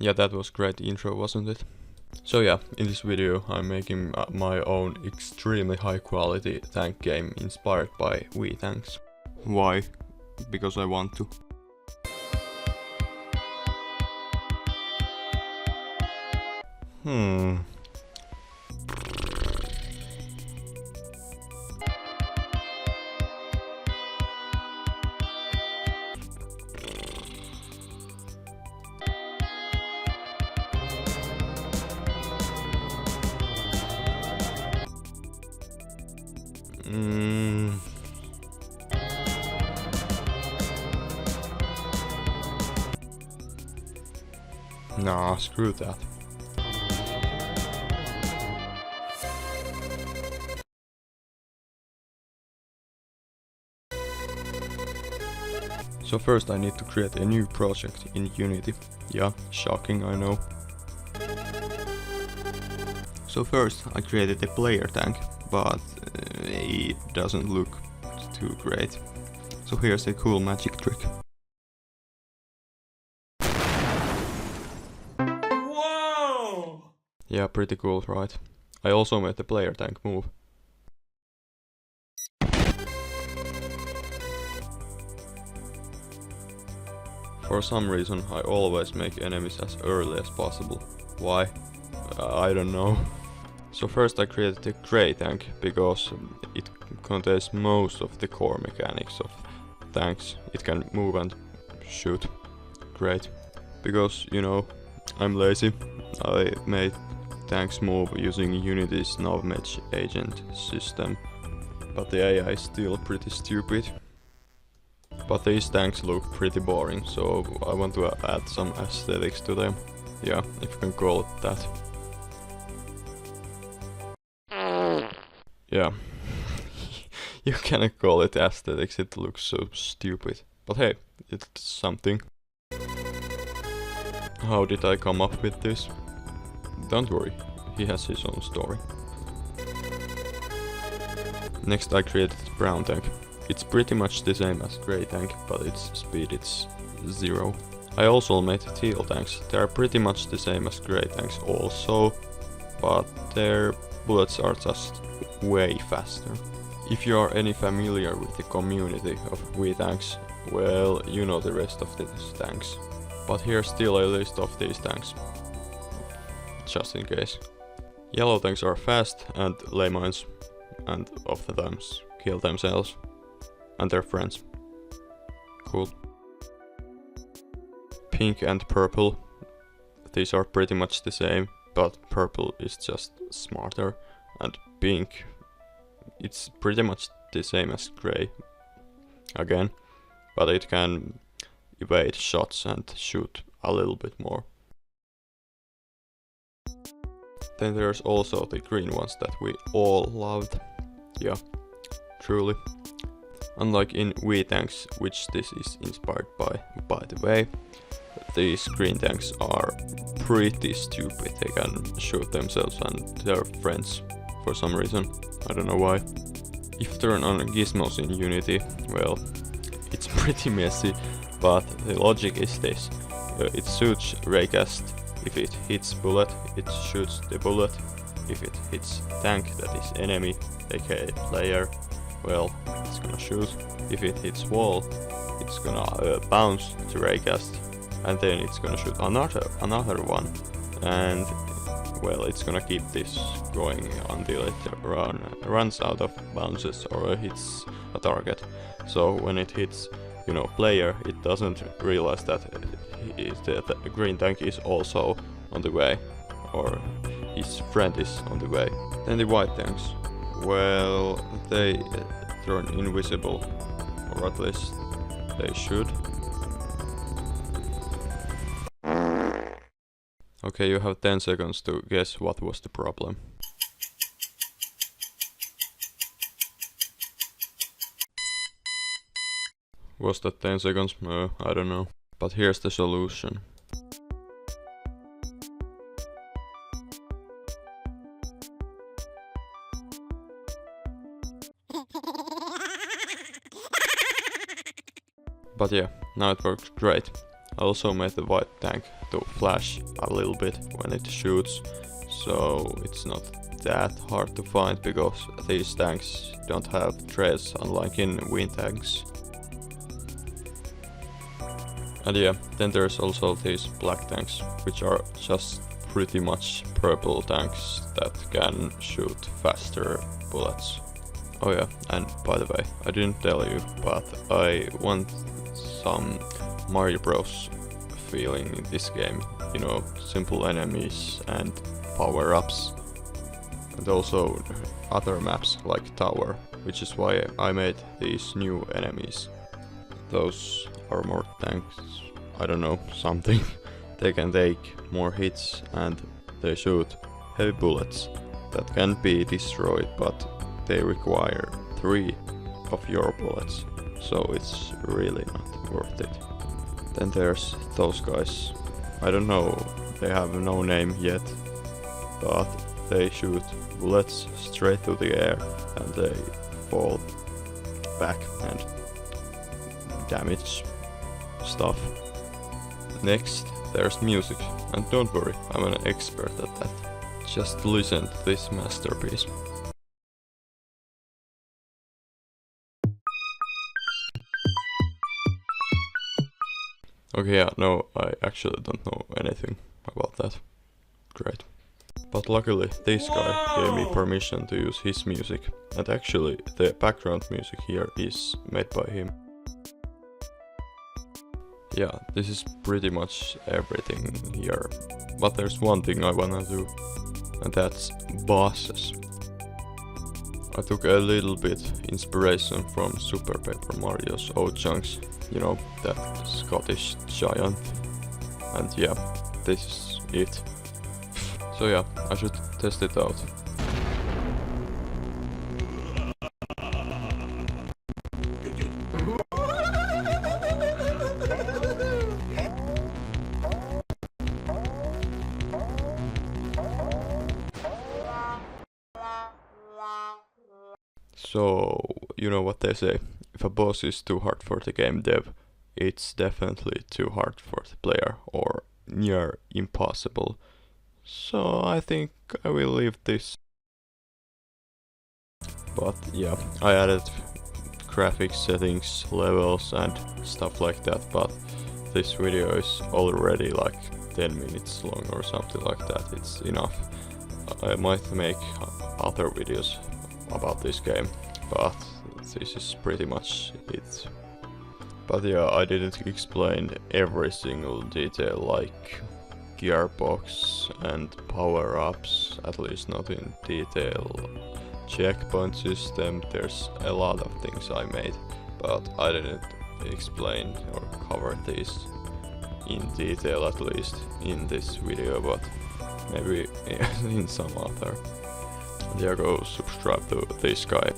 Yeah, that was great intro, wasn't it? So yeah, in this video I'm making my own extremely high quality tank game inspired by Wii tanks. Why? Because I want to. Nah, screw that. So first I need to create a new project in Unity. Yeah, shocking, I know. So first I created a player tank, but it doesn't look too great. So here's a cool magic trick. Whoa! Yeah, pretty cool, right? I also made the player tank move. For some reason I always make enemies as early as possible. Why? I don't know. So first I created a grey tank, because it contains most of the core mechanics of tanks. It can move and shoot. Great. Because, you know, I'm lazy. I made tanks move using Unity's Navmech agent system. But the AI is still pretty stupid. But these tanks look pretty boring, so I want to add some aesthetics to them. Yeah, if you can call it that. Yeah. You cannot call it aesthetics, it looks so stupid. But hey, it's something. How did I come up with this? Don't worry, he has his own story. Next I created brown tank. It's pretty much the same as grey tank, but its speed is 0. I also made teal tanks. They are pretty much the same as grey tanks also, but their bullets are just way faster. If you are any familiar with the community of Wii tanks, well, you know the rest of these tanks. But here's still a list of these tanks, just in case. Yellow tanks are fast and lay mines, and oftentimes kill themselves and their friends. Cool. Pink and purple, these are pretty much the same, but purple is just smarter, and pink, it's pretty much the same as grey again, but it can evade shots and shoot a little bit more. Then there's also the green ones that we all loved. Yeah, truly. Unlike in Wii tanks, which this is inspired by the way, these green tanks are pretty stupid. They can shoot themselves and their friends for some reason. I don't know why. If you turn on gizmos in Unity, well, it's pretty messy, but the logic is this. It shoots raycast. If it hits bullet, it shoots the bullet. If it hits tank, that is enemy, aka player, well, it's gonna shoot. If it hits wall, it's gonna bounce to raycast, and then it's gonna shoot another one, and well, it's gonna keep this going until it runs out of bounces or hits a target. So when it hits, you know, player, it doesn't realize that the green tank is also on the way, or his friend is on the way. Then the white tanks, well, they turn invisible, or at least they should. Okay, you have 10 seconds to guess what was the problem. Was that 10 seconds? I don't know. But here's the solution. But yeah, now it works great. I also made the white tank to flash a little bit when it shoots, so it's not that hard to find because these tanks don't have trails unlike in wind tanks. And yeah, then there's also these black tanks, which are just pretty much purple tanks that can shoot faster bullets. Oh yeah, and by the way, I didn't tell you, but I want some Mario Bros feeling in this game. You know, simple enemies and power-ups. And also other maps like Tower, which is why I made these new enemies. Those armored tanks, I don't know, something. They can take more hits and they shoot heavy bullets that can be destroyed, but they require 3 of your bullets, so it's really not worth it. Then there's those guys. I don't know, they have no name yet, but they shoot bullets straight to the air and they fall back and damage stuff. Next, there's music, and don't worry, I'm an expert at that. Just listen to this masterpiece. Okay, yeah, no, I actually don't know anything about that. Great. But luckily, this guy gave me permission to use his music, and actually, the background music here is made by him. Yeah, this is pretty much everything here. But there's one thing I wanna do, and that's bosses. I took a little bit inspiration from Super Paper Mario's old chunks, you know, that Scottish giant. And yeah, this is it. So yeah, I should test it out. So, you know what they say, if a boss is too hard for the game dev, it's definitely too hard for the player, or near impossible. So I think I will leave this. But yeah, I added graphics settings, levels and stuff like that, but this video is already like 10 minutes long or something like that. It's enough. I might make other videos about this game, but this is pretty much it. But yeah, I didn't explain every single detail like gearbox and power-ups, at least not in detail. Checkpoint system, there's a lot of things I made, but I didn't explain or cover these in detail, at least in this video, but maybe in some other. Yeah, go subscribe to this guy.